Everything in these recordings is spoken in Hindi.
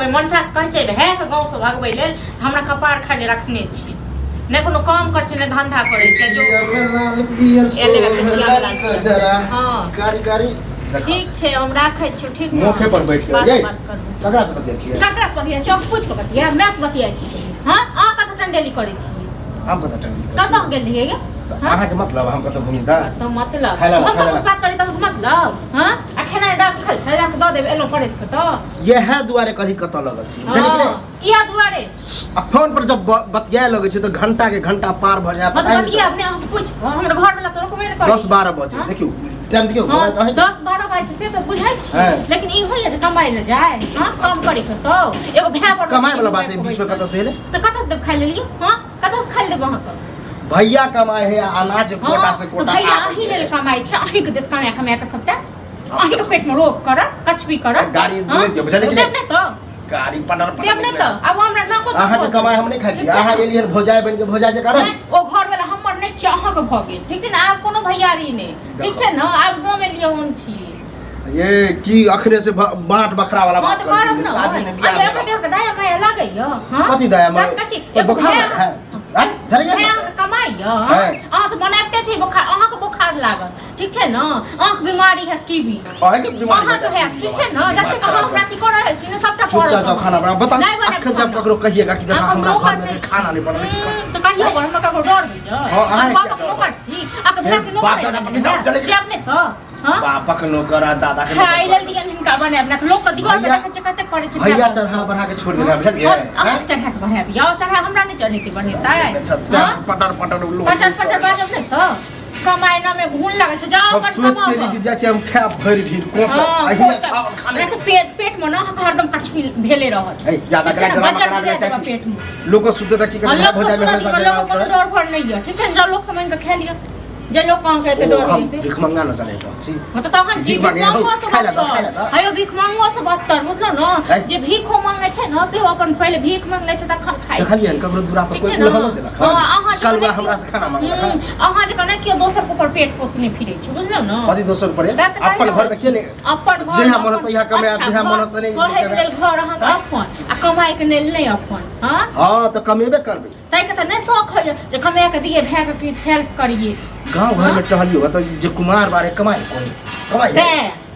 कहबे मनसा कह छै है के गांव से भागबै लेल हमरा कपार खाली रखने छी ने कोनो काम कर छै ने धंधा करे छै जो हां कारी ठीक छै हम राखै छी ठीक मुखे पर बैठ के ये ककरा से बतिया छियै पूछ के बतिया मैं से बतिया छी हां आ कत टंडेली करे छी हम कत टंडेली कत गेल रहिए गे अहाँ के मतलब हम कत घुमी था तो मतलब हम कुछ बात करी त मतलब हां अखना डाक खल छै जाके द देब एलो परेस के त ये है दुआरे करी कत लगत छी जानि कि नहीं किया दुआरे अब फोन पर जब बतिया लगे छै तो घंटा के घंटा पार भ जाय मतलब बतिया अपने से पूछ हमर घर वाला तो कमेंट कर 10-12 बजे देखियो टाइम देखियो 10-12 बजे से तो बुझाई छी लेकिन ई होय जे कमाई ले जाय हां काम करी के तो एगो भैया पर कमाई वाला बात है बीच में कत से ले तो कत से खाइ लेलियो हां कत से खाइ लेब अहाँ के भैया कमाए है अनाज कोटा से कोटा भैया अही ले कमाई छै अही के देत कमाए के सबटा अही के पेट में रोक कर कछ भी कर गाड़ी दे दियो बुझले कि नहीं तो गाड़ी पटर देब नहीं तो अब हमरा ना को अहाँ के कमाई हम नहीं खाइ छी अहाँ एलियन भोजाय बन के भोजाय जे करब ओ घर वाला हमर नहीं छी अहाँ के भ गेल ठीक छै ना आब कोनो भैयारी नहीं ठीक छै ना आब गांव में लियो हम छी ये की अखने से बांट बखरा वाला बात कर शादी में बियाह में देख के दया माया लागैयो हां कथि दया माया बुखार है धर गया कमाइयो अहाँ तो बनाबते छी बुखार अहाँ के बुखार लागत ठीक छै ना आंख बीमारी है टीबी अहाँ के बीमारी है ठीक छै ना जते के हम प्राति कर रहल छी ना सबटा कर चुपचाप खाना बना बता अखन जब ककरो कहिएगा कि देखा हमरा घर में खाना नहीं बन रही तो कहियो घर में ककरो डर होइयो हां बाप को कर छी आके भेट के अपने तो बापा के नौकर दादा के खाइ लेल दियन हिनका बने अपना लोग के दीवार पे देखे छै कते करे छै भैया चढ़ा बढ़ा के छोड़ देना भेल ये हां चढ़ा के बढ़ा दियो चढ़ा हमरा नहीं चढ़े के बढ़ेतै पटर बाजब नहीं तो कमाई ना में घून लागे छै जाओ अपन सोच के लिए जाय छै हम खा भरि ढीर कोचा खाने तो पेट में ना हरदम कचपी भेले रहत ज्यादा ड्रामा करा दे छै पेट में लोग सुते त की करे हो जाय में लोग को डर भर नहीं है ठीक छै जब लोग समझ के खा लिया जे लोग काम कहते डर नहीं से भीख मंगा न चले छी मतलब तखन भीख मांगो से हायो भीख मांगो से बदतर बुझलो न जे भीखो मांगे छै न से अपन पहले भीख मांग ले छै तखन खाइ छै देखलियन ककरो दूरा पर कोई लहलो देलक हां कलवा हमरा से खाना मांगलक अहाँ जे कने कियो दोसर ऊपर पेट पोसने फिरै छै बुझलो न कथि दोसर पर अपन घर में के ने अपन घर जे मन त यहां कमाय जे मन त नहीं कहे लेल घर अहाँ के अपन आ कमाई के लेल नहीं अपन हां त कमेबे करबे तै के त नहीं शौक है जे कमाय के दिए भाय के किछ हेल्प करिए गांव घर में टहलियो त जे कुमार बारे कमाई से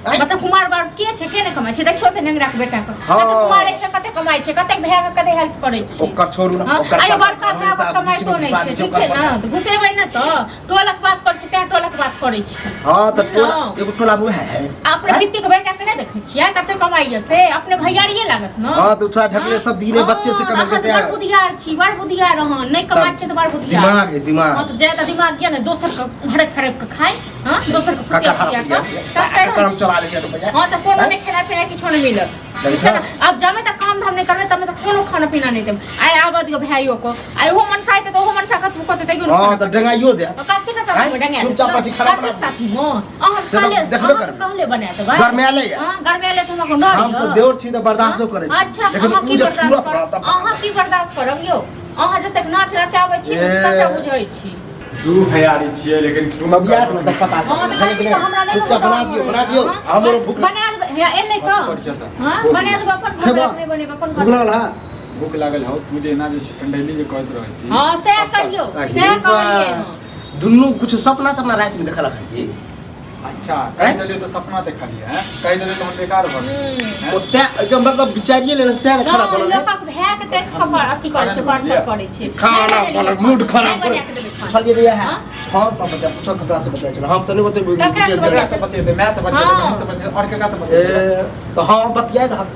मतलब कुमार बार के छै के ने कमाई छै देखियो त नेंगरा के बेटा के कुमार छै कते कमाई छै कते भाय के कते हेल्प करे छै ओकर छोड़ू ना ओकर आइ बड़का भाय कमाई तो नहीं छै ठीक छै ना त घुसेबै न त टोलक बात कर छै त टोलक बात करे छै हां त टोला एगो टोला मुह है अपने बित्ती के बेटा के नहीं देखै छियै कते कमाई से अपने भैयारिए लागत न हां तो थोड़ा ढकले सब दिने बच्चे से कमा देते हैं बड़ बुधियार छी बड़ बुधियार रहन नहीं कमाई छै त बड़ बुधियार दिमाग है दिमाग हां त ज्यादा दिमाग किया ने दोसर के हड़क खड़क के खाए हां दोसर के खुशी किया का कर्म चला ले रुपया हां त कोनो में खाना पीना किछो नहीं मिलत अब जमे तक काम धाम नहीं करबे तमे तक कोनो खाना पीना नहीं देब आइ आबा दियो भाइयो को आइ हो मन साइते तो हो मन सा कतु कते तइयो हां त डंगाइयो दे कास्ते का साथ में डंगा चुपचाप पछि खराब एक साथ में अहाँ खाले देखबे कर कहले बना त भाई घर में आले हां घर में आले त हम डर हम तो देवर छी त बर्दाश्त करे अच्छा अहाँ की बर्दाश्त करब यो अहाँ जते नाच नचाबै छी सबटा बुझै छी दू भैयारी छियै लेकिन तब याद न त पता चल चुपचाप बना दियो हमरो भूख बना दे हे एले त हां बना दे अपन घर नहीं बने अपन घर भूख लागल हो मुझे ना जे टंडेली जे कहत रहै छी हां से करियो से करिए दुन्नु कुछ सपना त अपना रात में देखला खरी अच्छा कह देलियो तो सपना देखा लिया है कह देलियो तो हम बेकार भ गए ओते एकदम मतलब विचारिए लेने से तेरे खराब बनल लोग भै के देख खबर अथी करे छै बात करे छै खाना बनल मूड खराब कर चलिए दिया है हां पापा जब पूछो ककरा से बताय चलो हम त नहीं बतेबे ककरा से बतेबे मैं से बतेबे हम से बतेबे और केकरा से बतेबे तो हां बतिया द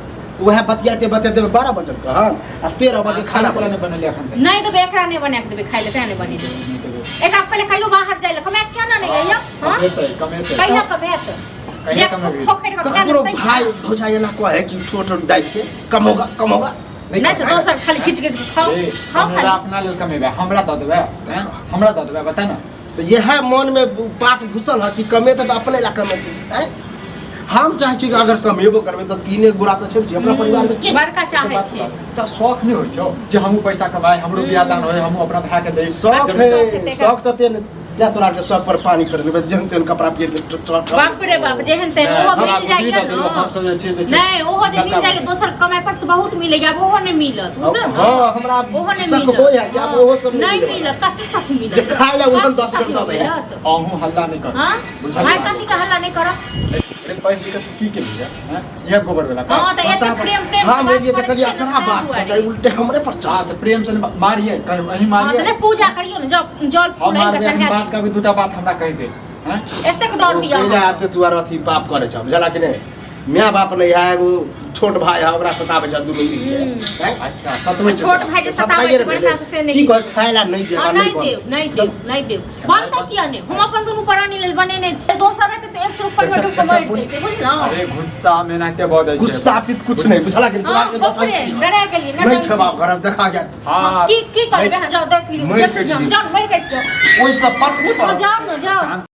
वह बतियाते 12 बजे का हां आ 13 बजे खाना बनले अखन नहीं तो एकरा नहीं बना के देबे खाइ ले त नहीं बनी देबे एकरा पहले कहियो बाहर जाय ले कमे क्या ना नहीं गइया हां कमेते कहिया कमेते ककरो भाई भौजाई ना कहे कि छोट दाइ के कम होगा नहीं तो दोसर खाली खींच के खाओ हमरा अपना लेल कमेबे हमरा द देबे हैं हमरा द देबे बता ना तो ये है मन में बात घुसल है कि कमेते तो अपने ला कमेते हैं हम चाहे छी अगर कमेबो करबे तो तीने गुरा तो छै अपना परिवार में के बड़का चाहे छी तो शौक नहीं होय छौ जे हमहु पैसा कमाए हमरो बियाह दान होय हमहु अपना भाई के दे शौक है शौक तो जा तोरा के सब पर पानी कर लेबे जहन तेन कपड़ा पहिर के बाप रे बाप जेहन तेन ओहो मिल जाइए हम समझे छी जे नहीं ओहो जे मिल जाइए दोसर कमाई पर से बहुत मिलेगा अब ओहो नहीं मिलत बुझल ना हां हमरा ओहो नहीं शक मिलत हो या कि अब ओहो सब नहीं मिलत कथी साथ मिलत जे खाए ला उन 10 कर दो दे अहूँ हल्ला नहीं कर हां बुझल भाई कथी का हल्ला नहीं करो से पढ़ लिख तू की के लिए हैं यह गोबर वाला का हां तो ये प्रेम प्रेम हां मैं ये तो कदी एकरा बात बताई उल्टे हमरे पर चढ़ हां तो प्रेम से मारिए कहीं वही हां मारिए तो पूजा करियो ना जब जल फूल का हमारे चढ़ा बात का भी दूटा बात हमरा कह दे हैं एतेक डर दिया पहले आते तू आर अथी पाप करे छ बुझला कि नहीं माँ बाप नहीं है एगो छोट भाई है ओकरा सतावे छ दुनु मिल के हैं अच्छा सतवे छोट भाई जे सतावे छै बड़का से नहीं की कह खाइला नहीं दे हाँ, नहीं देव बनता किया ने हम अपन दोनों प्राणी लेल बनेने छै दोसर रहते तो 100 रुपया में डूब मर जैते बुझला अरे गुस्सा में नाते बहुत है गुस्सा पित कुछ नहीं बुझला कि तोरा हां बाप रे डरा गेली नहीं खेबा घर देखा गया हां की करबे जाओ देख ली मैं कट दी। जाओ मर के जाओ ओइस त फर्क नहीं पड़ो जाओ ना जाओ